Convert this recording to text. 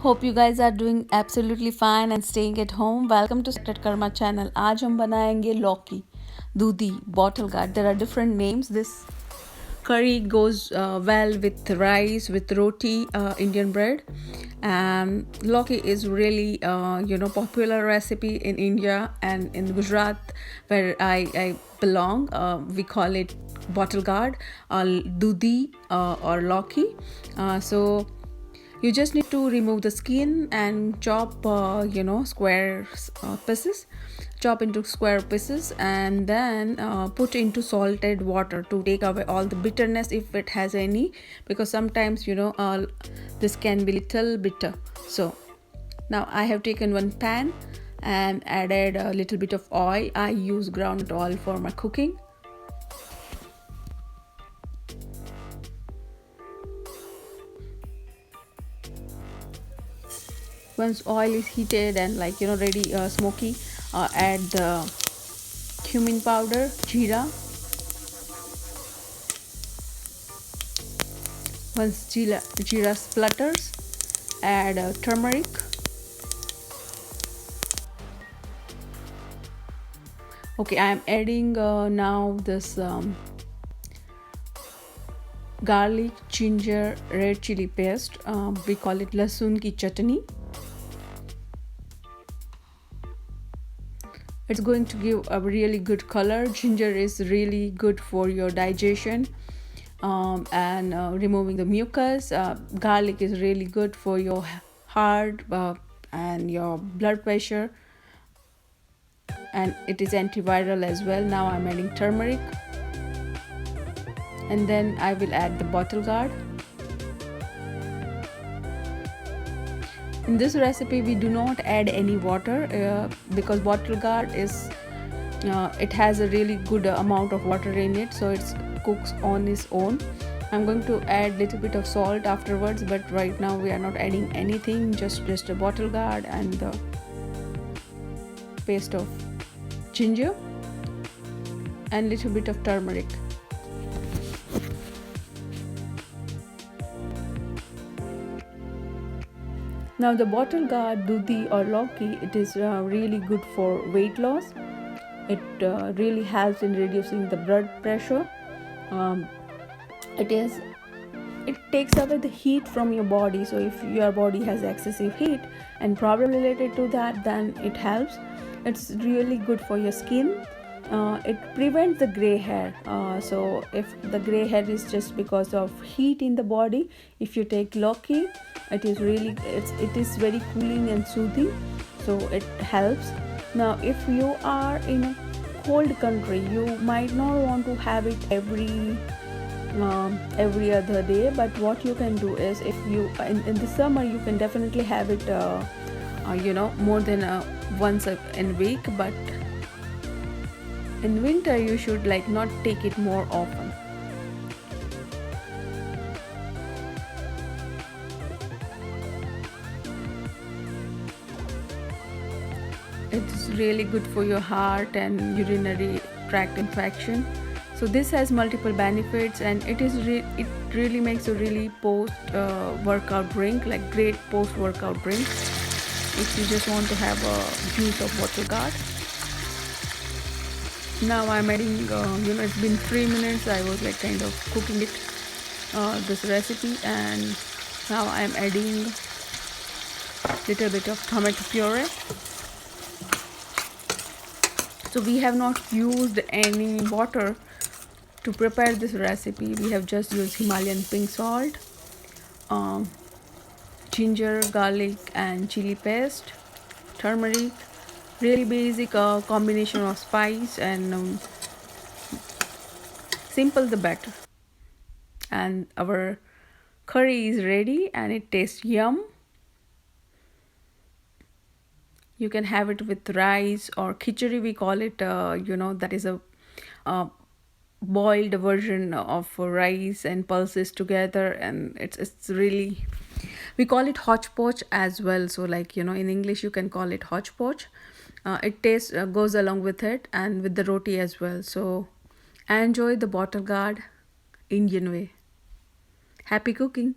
Hope you guys are doing absolutely fine and staying at home. Welcome to Secret Karma channel. आज हम बनाएंगे लौकी, दूधी, bottle gourd. There are different names. This curry goes well with rice, with roti, Indian bread. Lौki is really popular recipe in India and in Gujarat where I belong. We call it bottle gourd, dudi or lौki. So you just need to remove the skin and chop square pieces, chop into square pieces, and then put into salted water to take away all the bitterness if it has any, because sometimes this can be little bitter. So now I have taken one pan and added a little bit of oil. I use groundnut oil for my cooking. Once oil is heated and ready smoky, add the cumin powder, jeera. Once jeera splutters, add turmeric. Okay, I am adding now this garlic, ginger, red chili paste. We call it lasun ki chutney. It's going to give a really good color. Ginger is really good for your digestion and removing the mucus. Garlic is really good for your heart and your blood pressure, and it is antiviral as well. Now I'm adding turmeric, and then I will add the bottle gourd. In this recipe we do not add any water because bottle gourd is it has a really good amount of water in it, so it cooks on its own. I'm going to add little bit of salt afterwards, but right now we are not adding anything, just a bottle gourd and the paste of ginger and little bit of turmeric. Now the bottle gourd, dudi or lौकी, it is really good for weight loss. It really helps in reducing the blood pressure. It takes away the heat from your body. So if your body has excessive heat and problem related to that, then it helps. It's really good for your skin. It prevents the gray hair. So if the gray hair is just because of heat in the body, if you take lौकी, it is very cooling and soothing, so it helps. Now if you are in a cold country, you might not want to have it every other day, but what you can do is, if you in the summer you can definitely have it more than once in a week, but in winter you should not take it more often. It's really good for your heart and urinary tract infection. So this has multiple benefits, and it really makes a really post workout drink, like great post workout drink if you just want to have a juice of bottle gourd. Now I'm adding it's been 3 minutes I was kind of cooking it, this recipe, and now I'm adding little bit of tomato puree. So we have not used any water to prepare this recipe. We have just used Himalayan pink salt, ginger, garlic and chili paste, turmeric, really basic combination of spice, and simple the batter. And our curry is ready and it tastes yum. You can have it with rice or khichdi, we call it. That is a boiled version of rice and pulses together, and it's really, we call it hodgepodge as well. So in English you can call it hodgepodge. It tastes goes along with it and with the roti as well. So enjoy the bottle gourd Indian way. Happy cooking.